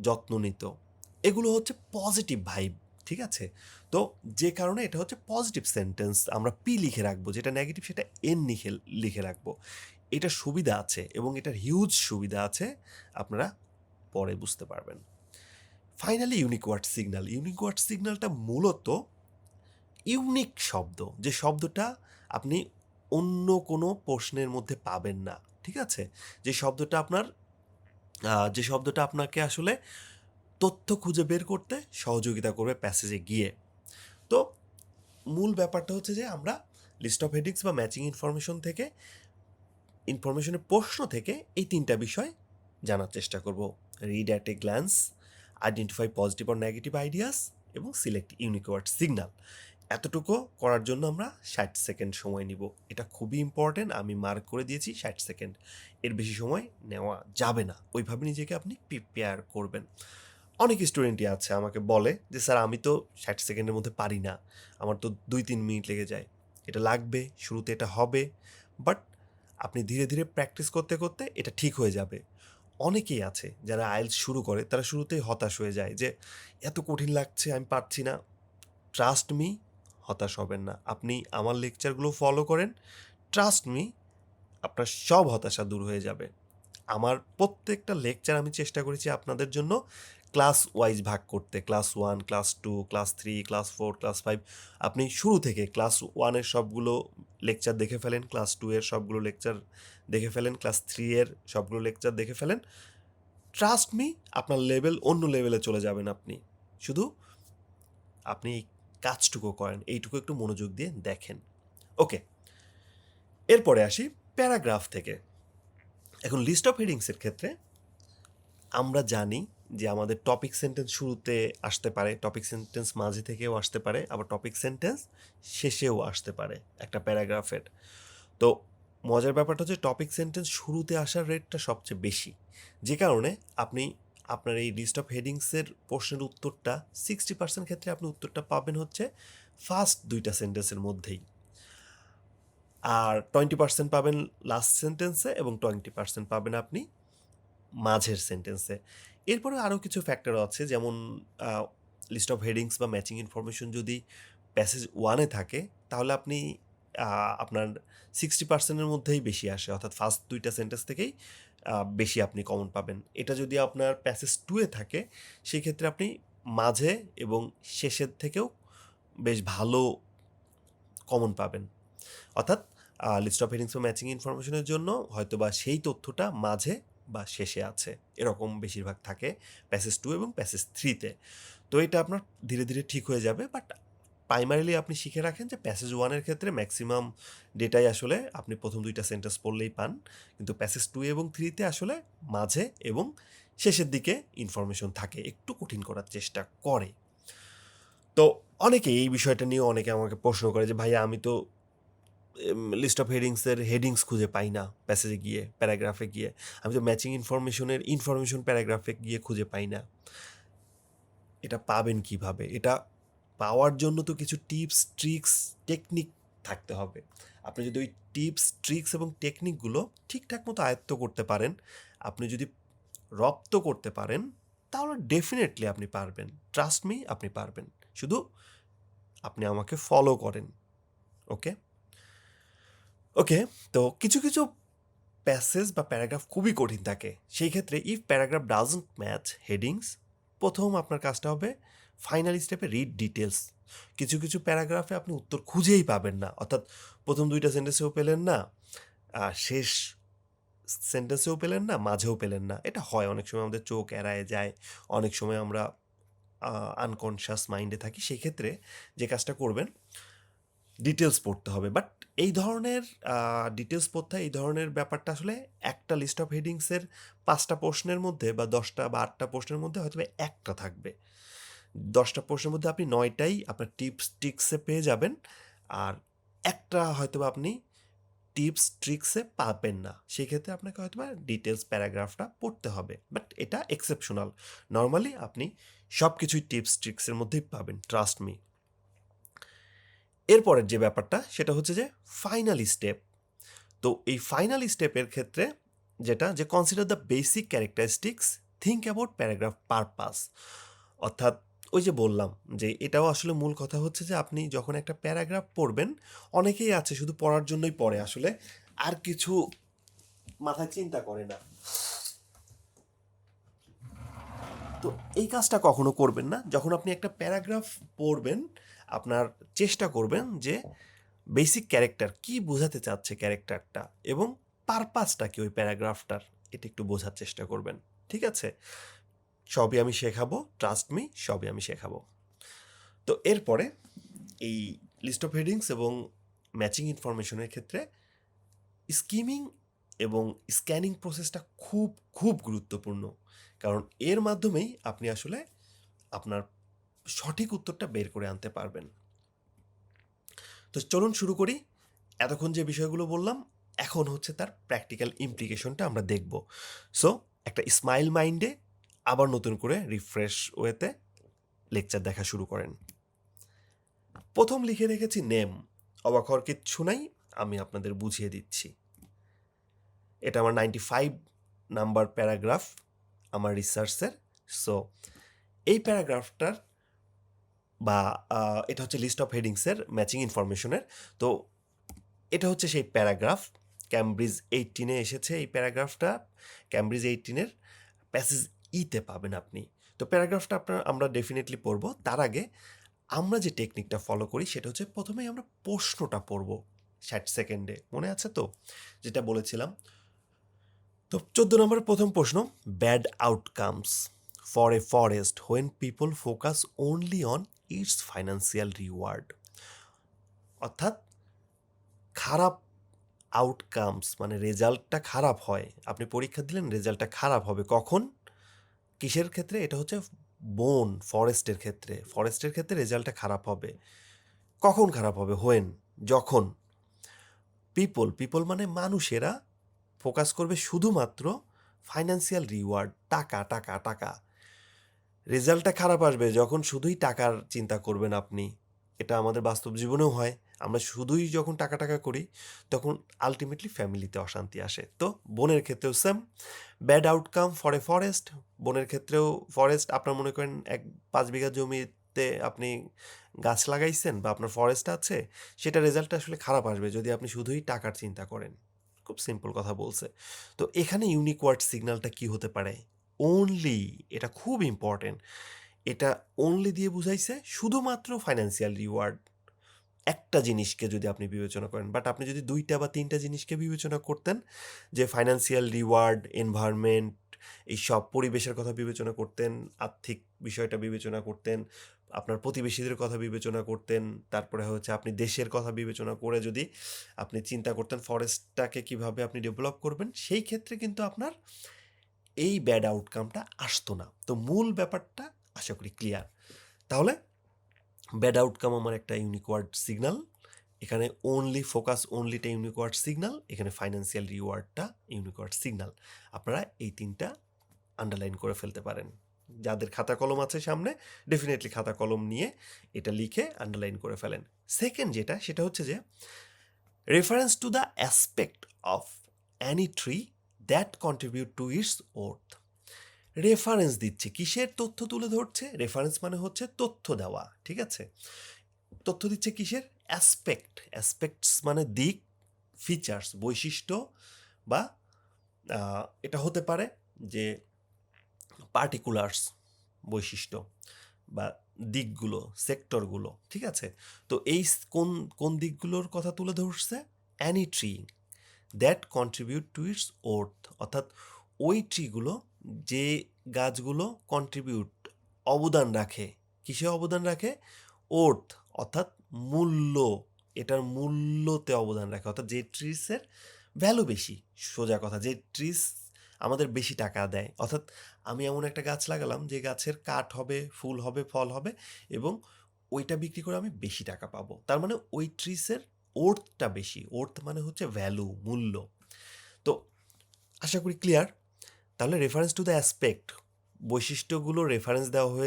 যত্ন নিত, এগুলো হচ্ছে পজিটিভ ভাইব, ঠিক আছে? তো যে কারণে এটা হচ্ছে পজিটিভ সেন্টেন্স, আমরা পি লিখে রাখবো, যেটা নেগেটিভ সেটা এন লিখে লিখে রাখবো। এটার সুবিধা আছে এবং এটার হিউজ সুবিধা আছে, আপনারা পরে বুঝতে পারবেন। Finally unique word signal. Unique word সিগন্যালটা মূলত ইউনিক শব্দ, যে শব্দটা আপনি অন্য কোনো প্রশ্নের মধ্যে পাবেন না, ঠিক আছে? যে শব্দটা যে শব্দটা আপনাকে আসলে তথ্য খুঁজে বের করতে সহযোগিতা করবে প্যাসেজে গিয়ে। তো মূল ব্যাপারটা হচ্ছে যে আমরা লিস্ট অফ হেডিংস বা ম্যাচিং ইনফরমেশনের প্রশ্ন থেকে এই তিনটা বিষয় জানার চেষ্টা করব: read at a glance, identify positive or negative ideas এবং সিলেক্ট ইউনিক ওয়ার্ড সিগন্যাল। এতটুকু করার জন্য আমরা 60 সেকেন্ড সময় নিব। এটা খুবই ইম্পর্টেন্ট, আমি মার্ক করে দিয়েছি 60 সেকেন্ড। এর বেশি সময় নেওয়া যাবে না, ওইভাবে নিজেকে আপনি প্রিপেয়ার করবেন। অনেক স্টুডেন্টই আছে আমাকে বলে যে স্যার আমি তো 60 সেকেন্ডের মধ্যে পারি না, আমার তো 2-3 মিনিট লেগে যায়। এটা লাগবে, শুরুতে এটা হবে, বাট আপনি ধীরে ধীরে প্র্যাকটিস করতে করতে এটা ঠিক হয়ে যাবে। অনেকেই আছে যারা আইএলটিএস শুরু করে, তারা শুরুতেই হতাশ হয়ে যায় যে এত কঠিন লাগছে, আমি পারছি না। ট্রাস্ট মি, হতাশ হবেন না। আপনি আমার লেকচারগুলো ফলো করেন, ট্রাস্ট মি, আপনার সব হতাশা দূর হয়ে যাবে। আমার প্রত্যেকটা লেকচার আমি চেষ্টা করেছি আপনাদের জন্য ক্লাস ওয়াইজ ভাগ করতে, class 1, class 2, class 3, class 4, class 5। আপনি শুরু থেকে ক্লাস 1-এর সবগুলো লেকচার দেখে ফেলেন, ক্লাস 2-এর সবগুলো লেকচার দেখে ফেলেন, ক্লাস 3-এর সবগুলো লেকচার দেখে ফেলেন। ট্রাস্ট মি, আপনার লেভেল অন্য লেভেলে চলে যাবেন আপনি। শুধু আপনি এই কাজটুকু করেন, এইটুকু একটু মনোযোগ দিয়ে দেখেন। ওকে, এরপরে আসি প্যারাগ্রাফ থেকে। এখন লিস্ট অফ হেডিংসের ক্ষেত্রে আমরা জানি যে আমাদের টপিক সেন্টেন্স শুরুতে আসতে পারে, টপিক সেন্টেন্স মাঝে থেকেও আসতে পারে, আবার টপিক সেন্টেন্স শেষেও আসতে পারে একটা প্যারাগ্রাফের। তো মজার ব্যাপারটা হচ্ছে টপিক সেন্টেন্স শুরুতে আসার রেটটা সবচেয়ে বেশি, যে কারণে আপনি আপনার এই লিস্ট অফ হেডিংসের প্রশ্নের উত্তরটা 60% ক্ষেত্রে আপনি উত্তরটা পাবেন হচ্ছে ফার্স্ট 2টা সেন্টেন্সের মধ্যেই, আর 20% পাবেন লাস্ট সেন্টেন্সে এবং 20% পাবেন আপনি মাঝের সেন্টেন্সে। এরপরে আরও কিছু ফ্যাক্টর আছে, যেমন লিস্ট অফ হেডিংস বা ম্যাচিং ইনফরমেশন যদি প্যাসেজ 1-এ থাকে, তাহলে আপনি আপনার 60%-এর মধ্যেই বেশি আসে, অর্থাৎ ফার্স্ট 2টা সেন্টেন্স থেকেই বেশি আপনি কমন পাবেন। এটা যদি আপনার প্যাসেজ 2-এ থাকে, সেই ক্ষেত্রে আপনি মাঝে এবং শেষের থেকেও বেশ ভালো কমন পাবেন। অর্থাৎ লিস্ট অফ হেডিংস বা ম্যাচিং ইনফরমেশনের জন্য হয়তোবা সেই তথ্যটা মাঝে বা শেষে আছে, এরকম বেশিরভাগ থাকে প্যাসেজ 2 এবং প্যাসেজ 3-তে। তো এটা আপনার ধীরে ধীরে ঠিক হয়ে যাবে, বাট প্রাইমারিলি আপনি শিখে রাখেন যে প্যাসেজ 1-এর ক্ষেত্রে ম্যাক্সিমাম ডেটাই আসলে আপনি প্রথম 2টা সেন্টেন্স পড়লেই পান, কিন্তু প্যাসেজ 2 এবং 3-তে আসলে মাঝে এবং শেষের দিকে ইনফরমেশন থাকে, একটু কঠিন করার চেষ্টা করে। তো অনেকে এই বিষয়টা নিয়ে অনেকে আমাকে প্রশ্ন করে যে ভাইয়া আমি তো লিস্ট অফ হেডিংসের হেডিংস খুঁজে পাই না প্যাসেজে গিয়ে, প্যারাগ্রাফে গিয়ে, আমি তো ম্যাচিং ইনফরমেশন প্যারাগ্রাফে গিয়ে খুঁজে পাই না। এটা পাবেন কিভাবে? এটা পাওয়ার জন্য তো কিছু টিপস, ট্রিক্স, টেকনিক থাকতে হবে। আপনি যদি ওই টিপস, ট্রিক্স এবং টেকনিকগুলো ঠিকঠাক মতো আয়ত্ত করতে পারেন, আপনি যদি রপ্ত করতে পারেন, তাহলে ডেফিনেটলি আপনি পারবেন। ট্রাস্ট মি, আপনি পারবেন। শুধু আপনি আমাকে ফলো করেন। ওকে? ওকে, তো কিছু কিছু প্যাসেজ বা প্যারাগ্রাফ খুবই কঠিন থাকে, সেই ক্ষেত্রে if paragraph doesn't match headings, প্রথম আপনার কাজটা হবে ফাইনাল স্টেপে রিড ডিটেলস। কিছু কিছু প্যারাগ্রাফে আপনি উত্তর খুঁজেই পাবেন না, অর্থাৎ প্রথম 2টা সেন্টেন্সেও পেলেন না, শেষ সেন্টেন্সেও পেলেন না, মাঝেও পেলেন না। এটা হয় অনেক সময়, আমাদের চোখ এড়ায় যায়, অনেক সময় আমরা আনকনশিয়াস মাইন্ডে থাকি। সেই ক্ষেত্রে যে কাজটা করবেন, ডিটেলস পড়তে হবে। বাট এই ধরনের ডিটেলস পড়তে হয়, এই ধরনের ব্যাপারটা আসলে একটা লিস্ট অফ হেডিংসের 5টা প্রশ্নের মধ্যে বা 10টা বা 8টা প্রশ্নের মধ্যে হয়তো একটা থাকবে। 10টা প্রশ্নের মধ্যে আপনি 9টাই আপনার টিপস ট্রিক্সে পেয়ে যাবেন, আর একটা হয়তো আপনি টিপস ট্রিক্সে পাবেন না। সেই ক্ষেত্রে আপনাকে হয়তো ডিটেলস প্যারাগ্রাফটা পড়তে হবে, বাট এটা এক্সেপশনাল। নর্মালি আপনি সব কিছুই টিপস ট্রিক্সের মধ্যেই পাবেন, ট্রাস্ট মি। এরপরের যে ব্যাপারটা সেটা হচ্ছে যে ফাইনাল স্টেপ। তো এই ফাইনাল স্টেপের ক্ষেত্রে যেটা, যে consider the basic characteristics think about paragraph purpose, অর্থাৎ ওই যে বললাম যে এটাও আসলে মূল কথা হচ্ছে যে আপনি যখন একটা প্যারাগ্রাফ পড়বেন, অনেকেই আছে শুধু পড়ার জন্যই পড়ে, আসলে আর কিছু মাথায় চিন্তা করে না। তো এই কাজটা কখনো করবেন না। যখন আপনি একটা প্যারাগ্রাফ পড়বেন, আপনার চেষ্টা করবেন যে বেসিক ক্যারেক্টার কি বোঝাতে চাচ্ছে ক্যারেক্টারটা, এবং পারপাসটা কি ওই প্যারাগ্রাফটার, এটা একটু বোঝার চেষ্টা করবেন। ঠিক আছে? সবই আমি শেখাবো, ট্রাস্ট মি, সবই আমি শেখাবো। তো এরপরে এই লিস্ট অফ হেডিংস এবং ম্যাচিং ইনফরমেশনের ক্ষেত্রে স্কিমিং এবং স্ক্যানিং প্রসেসটা খুব খুব গুরুত্বপূর্ণ, কারণ এর মাধ্যমেই আপনি আসলে আপনার সঠিক উত্তরটা বের করে আনতে পারবেন। তো চলুন শুরু করি। এতক্ষণ যে বিষয়গুলো বললাম, এখন হচ্ছে তার প্র্যাকটিক্যাল ইমপ্লিকেশনটা আমরা দেখব। সো একটা স্মাইল মাইন্ডে আবার নতুন করে রিফ্রেশ ওয়েতে লেকচার দেখা শুরু করেন। প্রথম লিখে রেখেছি নেম। অবাক হওয়ার কিচ্ছু নাই, আমি আপনাদের বুঝিয়ে দিচ্ছি। এটা আমার 95 নাম্বার প্যারাগ্রাফ আমার রিসার্চের। সো এই প্যারাগ্রাফটার বা এটা হচ্ছে লিস্ট অফ হেডিংসের ম্যাচিং ইনফরমেশনের। তো এটা হচ্ছে সেই প্যারাগ্রাফ, ক্যামব্রিজ 18-এ এসেছে এই প্যারাগ্রাফটা। ক্যামব্রিজ 18-এর প্যাসেজ ইতে পাবেন আপনি। তো প্যারাগ্রাফটা আমরা ডেফিনেটলি পড়ব। তার আগে আমরা যে টেকনিকটা ফলো করি সেটা হচ্ছে প্রথমেই আমরা প্রশ্নটা পড়ব 60 সেকেন্ডে, মনে আছে তো যেটা বলেছিলাম? তো 14 নম্বরের প্রথম প্রশ্ন, bad outcomes for a forest when people focus only on it's financial reward. অর্থাৎ খারাপ আউটকামস মানে রেজাল্টটা খারাপ হয়, আপনি পরীক্ষা দিলেন রেজাল্টটা খারাপ হবে কখন, কিসের ক্ষেত্রে? এটা হচ্ছে ফরেস্টের ক্ষেত্রে। ফরেস্টের ক্ষেত্রে রেজাল্টটা খারাপ হবে কখন? খারাপ হবে হোয়েন, যখন পিপল মানে মানুষেরা ফোকাস করবে শুধুমাত্র ফাইন্যান্সিয়াল রিওয়ার্ড, টাকা টাকা টাকা। রেজাল্টটা খারাপ আসবে যখন শুধুই টাকার চিন্তা করবেন আপনি। এটা আমাদের বাস্তব জীবনেও হয়। আমরা শুধুই যখন টাকা টাকা করি তখন আলটিমেটলি ফ্যামিলিতে অশান্তি আসে। তো বনের ক্ষেত্রেও same, bad outcome for a forest. বনের ক্ষেত্রেও ফরেস্ট, আপনার মনে করেন 5 বিঘা জমিতে আপনি গাছ লাগাইছেন বা আপনার ফরেস্ট আছে, সেটা রেজাল্টটা আসলে খারাপ আসবে যদি আপনি শুধুই টাকার চিন্তা করেন। খুব সিম্পল কথা বলছে। তো এখানে ইউনিক ওয়ার্ড সিগন্যালটা কি হতে পারে? অনলি, এটা খুব ইম্পর্টেন্ট। এটা অনলি দিয়ে বুঝাইছে শুধুমাত্র ফাইন্যান্সিয়াল রিওয়ার্ড, একটা জিনিসকে যদি আপনি বিবেচনা করেন। বাট আপনি যদি 2টা বা 3টা জিনিসকে বিবেচনা করতেন, যে ফাইন্যান্সিয়াল রিওয়ার্ড, এনভায়রনমেন্ট, এই সব পরিবেশের কথা বিবেচনা করতেন, আর্থিক বিষয়টা বিবেচনা করতেন, আপনার প্রতিবেশীদের কথা বিবেচনা করতেন, তারপরে হচ্ছে আপনি দেশের কথা বিবেচনা করে যদি আপনি চিন্তা করতেন ফরেস্টটাকে কিভাবে আপনি ডেভেলপ করবেন, সেই ক্ষেত্রে কিন্তু আপনার এই ব্যাড আউটকামটা আসতো না। তো মূল ব্যাপারটা আশা করি ক্লিয়ার। তাহলে ব্যাড আউটকাম আমার একটা ইউনিক ওয়ার্ড সিগন্যাল, এখানে অনলি ফোকাস অনলিটা ইউনিক ওয়ার্ড সিগন্যাল, এখানে ফাইন্যান্সিয়াল রিওয়ার্ডটা ইউনিক ওয়ার্ড সিগন্যাল। আপনারা এই 3টা আন্ডারলাইন করে ফেলতে পারেন। যাদের খাতা কলম আছে সামনে, ডেফিনেটলি খাতা কলম নিয়ে এটা লিখে আন্ডারলাইন করে ফেলেন। সেকেন্ড যেটা, সেটা হচ্ছে যে reference to the aspect of Annie tree that contribute to its worth. Reference দিচ্ছে, কিসের তথ্য তুলে ধরছে? রেফারেন্স মানে হচ্ছে তথ্য দেওয়া, ঠিক আছে? তথ্য দিচ্ছে কিসের? অ্যাসপেক্ট। অ্যাসপেক্টস মানে দিক, ফিচার্স বৈশিষ্ট্য, বা এটা হতে পারে যে পার্টিকুলার্স বৈশিষ্ট্য বা দিকগুলো, সেক্টরগুলো, ঠিক আছে? তো এই কোন কোন দিকগুলোর কথা তুলে ধরছে? Any tree that contribute to its worth, অর্থাৎ ওই ট্রিগুলো, যে গাছগুলো কন্ট্রিবিউট, অবদান রাখে, কিসে অবদান রাখে? ওর্থ, অর্থাৎ মূল্য, এটার মূল্যতে অবদান রাখে, অর্থাৎ যে ট্রিসের ভ্যালু বেশি। সোজা কথা, যে ট্রিস আমাদের বেশি টাকা দেয়, অর্থাৎ আমি এমন একটা গাছ লাগালাম যে গাছের কাঠ হবে, ফুল হবে, ফল হবে, এবং ওইটা বিক্রি করে আমি বেশি টাকা পাবো, তার মানে ওই ট্রিসের ওর্থটা বেশি। ওর্থ মানে হচ্ছে ভ্যালু, মূল্য। তো আশা করি ক্লিয়ার। তাহলে রেফারেন্স টু দ্য অ্যাসপেক্ট, বৈশিষ্ট্যগুলো রেফারেন্স দেওয়া হয়েছে